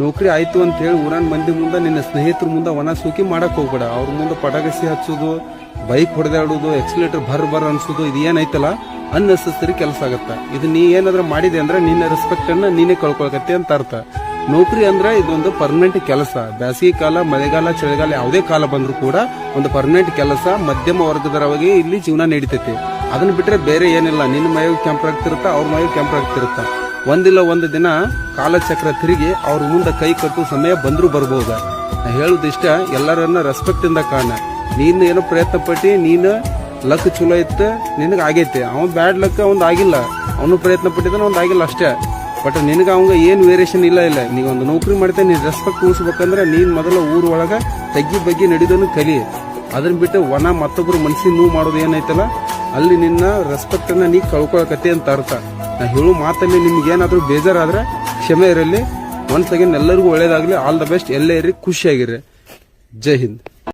ನೌಕರಿ ಆಯ್ತು ಅಂತ ಹೇಳಿ ಊರನ್ ಮಂದಿ ಮುಂದೆ ನಿನ್ನ ಸ್ನೇಹಿತರ ಮುಂದೆ ವನ ಸೂಕಿ ಮಾಡಕ್ ಹೋಗ್ಬೇಡ. ಅವ್ರ ಮುಂದೆ ಪಟಾಕಸಿ ಹಚ್ಚೋದು, ಬೈಕ್ ಹೊಡೆದಾಡೋದು, ಎಕ್ಸಿಲೇಟರ್ ಭರ್ ಅನ್ಸೋದು, ಇದು ಏನೈತಲ್ಲ ಅನ್ನೆಸೆಸರಿ ಕೆಲಸ ಆಗತ್ತ. ಇದು ನೀ ಏನಾದ್ರೂ ಮಾಡಿದೆ ಅಂದ್ರೆ ನಿನ್ನ ರೆಸ್ಪೆಕ್ಟ್ ಅನ್ನ ನೀನೇ ಕಳ್ಕೊಳಕತ್ತೆ ಅಂತ ಅರ್ಥ. ನೌಕರಿ ಅಂದ್ರೆ ಇದೊಂದು ಪರ್ಮನೆಂಟ್ ಕೆಲಸ. ಬೇಸಿಗೆ ಕಾಲ, ಮಳೆಗಾಲ, ಚಳಿಗಾಲ ಯಾವುದೇ ಕಾಲ ಬಂದ್ರೂ ಕೂಡ ಒಂದು ಪರ್ಮನೆಂಟ್ ಕೆಲಸ. ಮಧ್ಯಮ ವರ್ಗದವರಿಗೆ ಇಲ್ಲಿ ಜೀವನ ನಡೀತೈತಿ. ಅದನ್ನ ಬಿಟ್ರೆ ಬೇರೆ ಏನಿಲ್ಲ. ನಿನ್ನ ಮೈಗೆ ಕೆಂಪರಾಗ್ತಿರುತ್ತ, ಅವ್ರ ಮೈಗೆ ಕೆಂಪರಾಗ್ತಿರುತ್ತ. ಒಂದಿಲ್ಲ ಒಂದು ದಿನ ಕಾಲಚಕ್ರ ತಿರುಗಿ ಅವ್ರ ಮುಂದೆ ಕೈ ಕಟ್ಟುವ ಸಮಯ ಬಂದ್ರೂ ಬರ್ಬಹುದ. ನಾ ಹೇಳುದಿಷ್ಟ, ಎಲ್ಲರನ್ನ ರೆಸ್ಪೆಕ್ಟ್ ಇಂದ ಕಾಣ. ನೀನು ಏನೋ ಪ್ರಯತ್ನ ಪಟ್ಟಿ, ನೀನು ಲಕ್ ಚಲೋ ಇತ್ತು, ನಿನಗೆ ಆಗೈತಿ. ಅವನ್ ಬ್ಯಾಡ್ ಲಕ್ ಅವ್ನ್ ಆಗಿಲ್ಲ, ಅವನು ಪ್ರಯತ್ನ ಪಟ್ಟಿದ್ದಾನ, ಒಂದ್ ಆಗಿಲ್ಲ ಅಷ್ಟೇ. ಬಟ್ ನಿನಗೆ ಅವಂಗ ಏನ್ ವೇರಿಯೇಷನ್ ಇಲ್ಲ. ನೀವ್ ಒಂದು ನೌಕರಿ ಮಾಡ್ತೇನೆ, ನೀನ್ ರೆಸ್ಪೆಕ್ಟ್ ಉಳಿಸ್ಬೇಕಂದ್ರೆ ನೀನ್ ಮೊದಲ ಊರ್ ಒಳಗ ತಗ್ಗಿ ಬಗ್ಗೆ ನಡೆಯೋದನ್ನು ಕಲಿ. ಅದನ್ನ ಬಿಟ್ಟು ವನ ಮತ್ತೊಬ್ರು ಮನ್ಸಿಗೆ ನೋವು ಮಾಡೋದು ಏನೈತಲ್ಲ, ಅಲ್ಲಿ ನಿನ್ನ ರೆಸ್ಪೆಕ್ಟ್ ಅನ್ನ ನೀ ಕಳ್ಕೊಳಕತ್ತೆ ಅಂತ ಅರ್ಥ. ನಾ ಹೇಳೋ ಮಾತಲ್ಲಿ ನಿಮ್ಗೆ ಏನಾದ್ರೂ ಬೇಜಾರಾದ್ರೆ ಕ್ಷಮೆ ಇರಲಿ. ಒನ್ಸ್ ಅಗೇನ್ ಎಲ್ಲರಿಗೂ ಒಳ್ಳೇದಾಗ್ಲಿ. All the best. ಎಲ್ಲೇ ಇರ್ರಿ, ಖುಷಿಯಾಗಿರ್ರಿ. ಜೈ ಹಿಂದ್.